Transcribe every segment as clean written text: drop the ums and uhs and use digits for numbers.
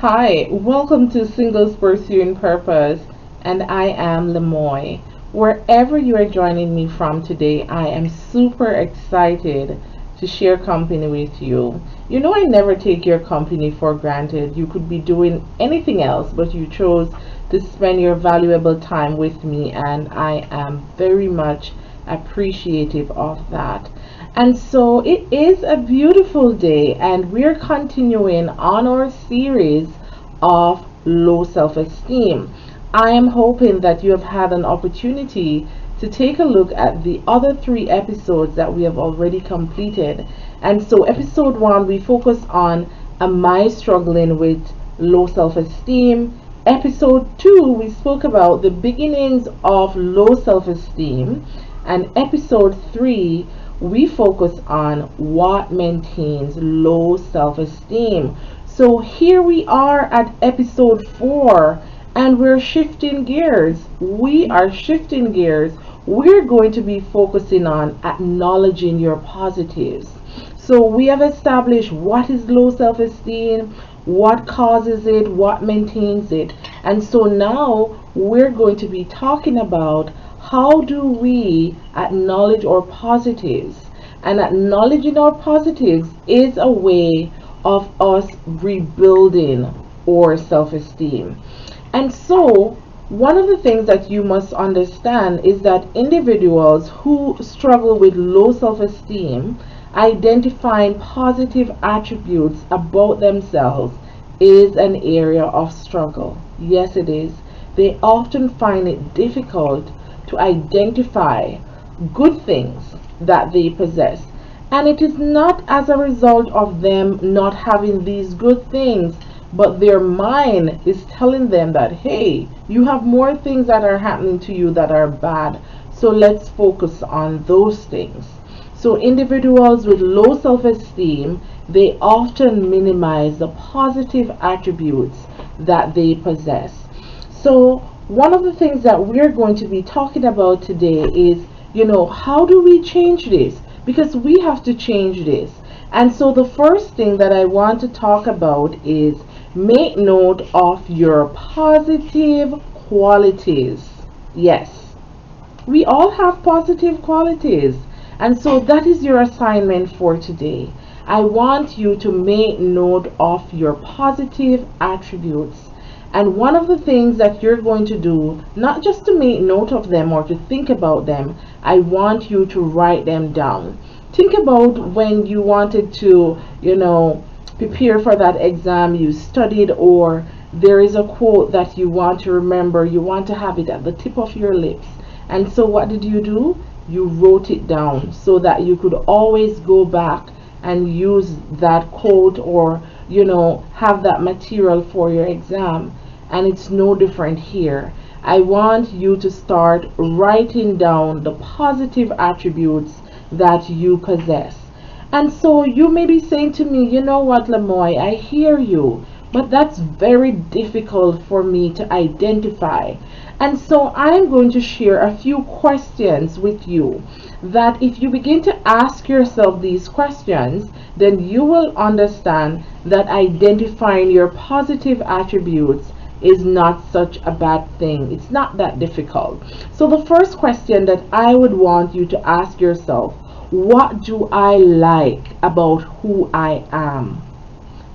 Hi, welcome to Singles Pursuing Purpose, and I am Lemoy. Wherever you are joining me from today, I am super excited to share company with you. You know, I never take your company for granted. You could be doing anything else, but you chose to spend your valuable time with me, and I am very much appreciative of that. And so it is a beautiful day, and we're continuing on our series of low self esteem. I am hoping that you have had an opportunity to take a look at the other three episodes that we have already completed. And so, episode one, we focus on Am I struggling with low self esteem? Episode two, we spoke about the beginnings of low self esteem. And episode three, we focus on what maintains low self esteem. So here we are at episode 4, and we're shifting gears. We are shifting gears. We're going to be focusing on acknowledging your positives. So we have established what is low self esteem, what causes it, what maintains it. And so now we're going to be talking about how do we acknowledge our positives. And acknowledging our positives is a way of us rebuilding our self esteem. And so, one of the things that you must understand is that individuals who struggle with low self esteem, identifying positive attributes about themselves is an area of struggle. Yes, it is. They often find it difficult to identify good things that they possess. And it is not as a result of them not having these good things, but their mind is telling them that, hey, you have more things that are happening to you that are bad. So let's focus on those things. So individuals with low self-esteem, they often minimize the positive attributes that they possess. So one of the things that we're going to be talking about today is, how do we change this? Because we have to change this. And so the first thing that I want to talk about is make note of your positive qualities. Yes, we all have positive qualities. And so that is your assignment for today. I want you to make note of your positive attributes. And one of the things that you're going to do, not just to make note of them or to think about them, I want you to write them down. Think about when you wanted to, prepare for that exam you studied, or there is a quote that you want to remember, you want to have it at the tip of your lips. And so what did you do? You wrote it down so that you could always go back and use that quote, or have that material for your exam. And it's no different here. I want you to start writing down the positive attributes that you possess. And so you may be saying to me, you know what, Lemoy, I hear you, but that's very difficult for me to identify. And so I'm going to share a few questions with you that if you begin to ask yourself these questions, then you will understand that identifying your positive attributes is not such a bad thing. It's not that difficult. So the first question that I would want you to ask yourself, what do I like about who I am?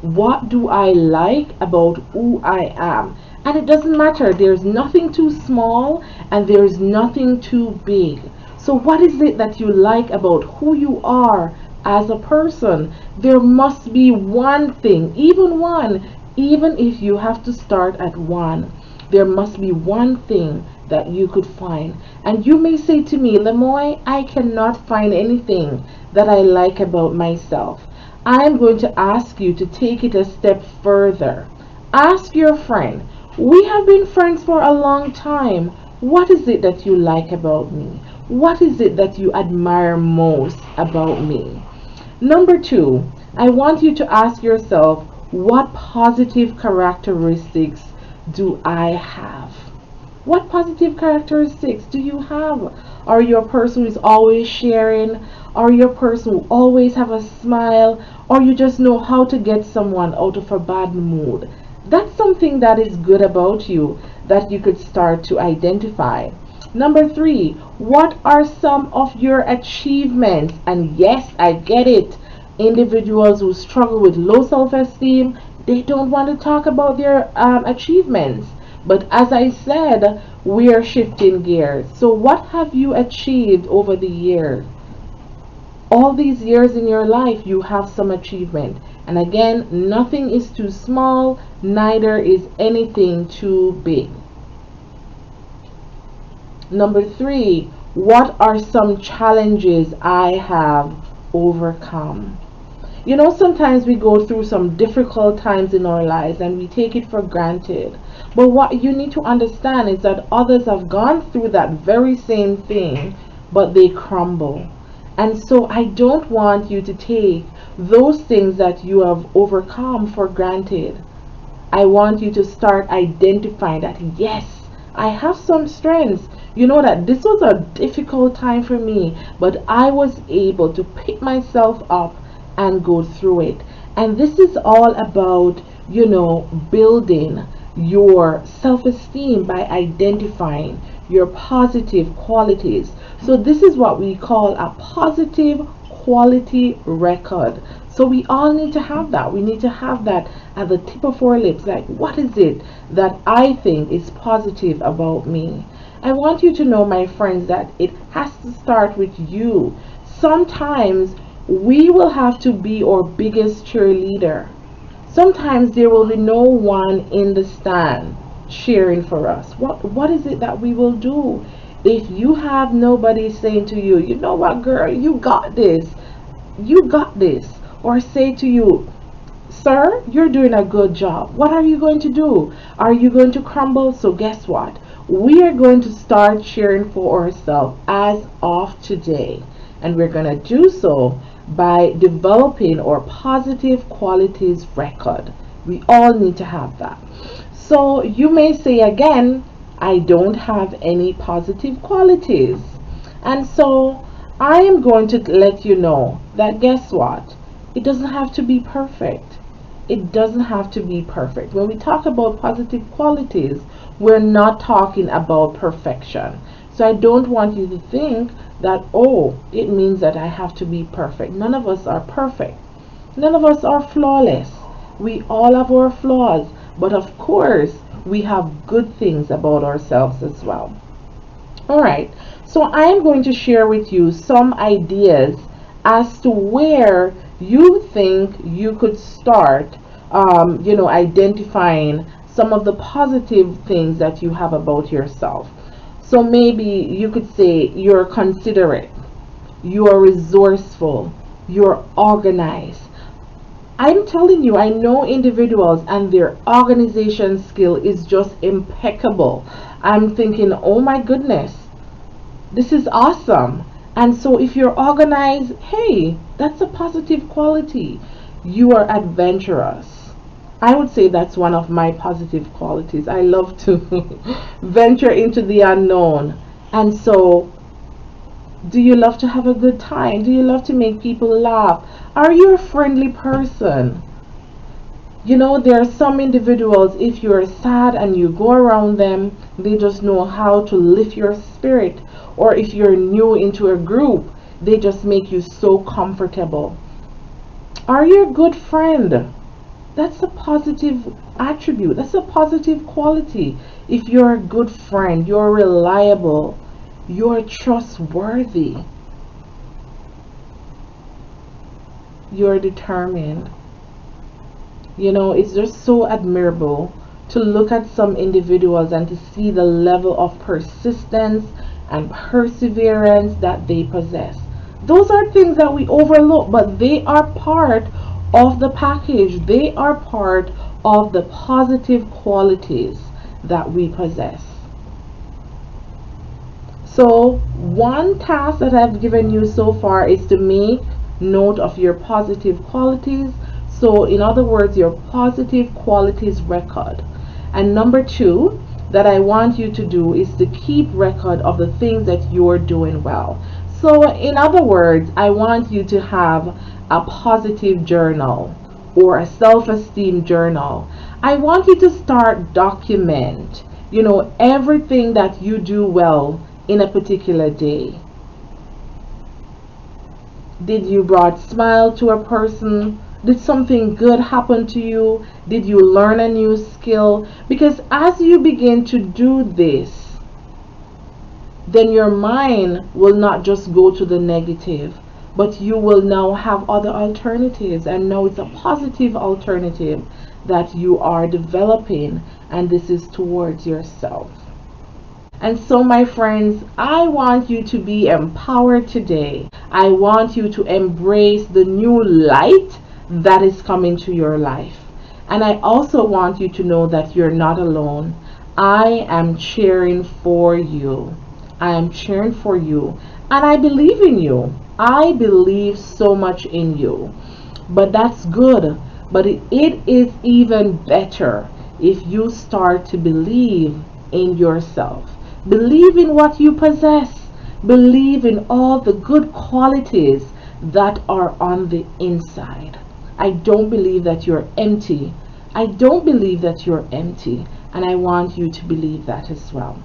What do I like about who I am? And it doesn't matter. There's nothing too small and there's nothing too big. So what is it that you like about who you are as a person? There must be one thing, even one, even if you have to start at one. There must be one thing that you could find. And you may say to me, Lemoy, I cannot find anything that I like about myself. I am going to ask you to take it a step further. Ask your friend. We have been friends for a long time. What is it that you like about me? What is it that you admire most about me? Number 2, I want you to ask yourself, what positive characteristics do I have? What positive characteristics do you have? Are you a person who is always sharing? Are you a person who always have a smile? Or you just know how to get someone out of a bad mood? That's something that is good about you that you could start to identify. Number three, what are some of your achievements? And yes, I get it. Individuals who struggle with low self esteem, they don't want to talk about their achievements. But as I said, we are shifting gears. So, what have you achieved over the years? All these years in your life, you have some achievement. And again, nothing is too small, neither is anything too big. Number three, what are some challenges I have overcome? You know, sometimes we go through some difficult times in our lives and we take it for granted. But what you need to understand is that others have gone through that very same thing, but they crumble. And so I don't want you to take those things that you have overcome for granted. I want you to start identifying that, yes, I have some strengths. You know that this was a difficult time for me, but I was able to pick myself up and go through it. And this is all about, building your self esteem by identifying your positive qualities. So, this is what we call a positive quality record. So, we all need to have that. We need to have that at the tip of our lips. Like, what is it that I think is positive about me? I want you to know, my friends, that it has to start with you. Sometimes we will have to be our biggest cheerleader. Sometimes there will be no one in the stand cheering for us. What is it that we will do if you have nobody saying to you, you know what, girl, you got this. You got this. Or say to you, sir, you're doing a good job. What are you going to do? Are you going to crumble? So guess what? We are going to start cheering for ourselves as of today. And we're going to do so by developing our positive qualities record. We all need to have that. So you may say again, I don't have any positive qualities. And so I am going to let you know that guess what? It doesn't have to be perfect. It doesn't have to be perfect. When we talk about positive qualities, we're not talking about perfection. So I don't want you to think that, oh, it means that I have to be perfect. None of us are perfect. None of us are flawless. We all have our flaws. But of course, we have good things about ourselves as well. All right. So I am going to share with you some ideas as to where you think you could start, identifying some of the positive things that you have about yourself. So maybe you could say you're considerate, you're resourceful, you're organized. I'm telling you, I know individuals and their organization skill is just impeccable. I'm thinking, oh my goodness, this is awesome. And so if you're organized, hey, that's a positive quality. You are adventurous. I would say that's one of my positive qualities. I love to venture into the unknown. And so, do you love to have a good time? Do you love to make people laugh? Are you a friendly person? You know, there are some individuals, if you're sad and you go around them, they just know how to lift your spirit. Or if you're new into a group, they just make you so comfortable. Are you a good friend? That's a positive attribute. That's a positive quality. If you're a good friend, you're reliable, you're trustworthy, you're determined. You know, it's just so admirable to look at some individuals and to see the level of persistence and perseverance that they possess. Those are things that we overlook, but they are part of the package. They are part of the positive qualities that we possess. So, one task that I've given you so far is to make note of your positive qualities. So, in other words, your positive qualities record. And number two, that I want you to do is to keep record of the things that you're doing well. So, in other words, I want you to have a positive journal or a self-esteem journal. I want you to start document, everything that you do well in a particular day. Did you brought smile to a person? Did something good happen to you? Did you learn a new skill? Because as you begin to do this, then your mind will not just go to the negative, but you will now have other alternatives, and now it's a positive alternative that you are developing, and this is towards yourself. And so, my friends, I want you to be empowered today. I want you to embrace the new light that is coming to your life. And I also want you to know that you're not alone. I am cheering for you. I am cheering for you. And I believe in you. I believe so much in you. But that's good. But it is even better if you start to believe in yourself. Believe in what you possess. Believe in all the good qualities that are on the inside. I don't believe that you're empty. I don't believe that you're empty. And I want you to believe that as well.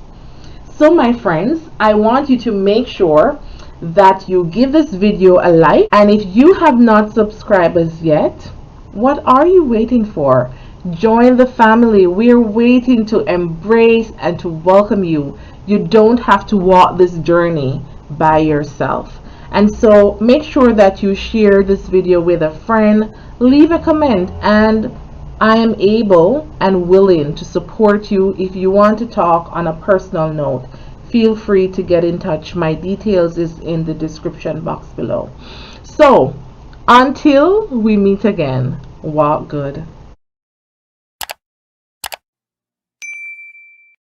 So, my friends, I want you to make sure that you give this video a like. And if you have not subscribed as yet, what are you waiting for? Join the family. We're waiting to embrace and to welcome you. You don't have to walk this journey by yourself. And so make sure that you share this video with a friend, leave a comment, and I am able and willing to support you. If you want to talk on a personal note, feel free to get in touch. My details is in the description box below. So until we meet again, walk good.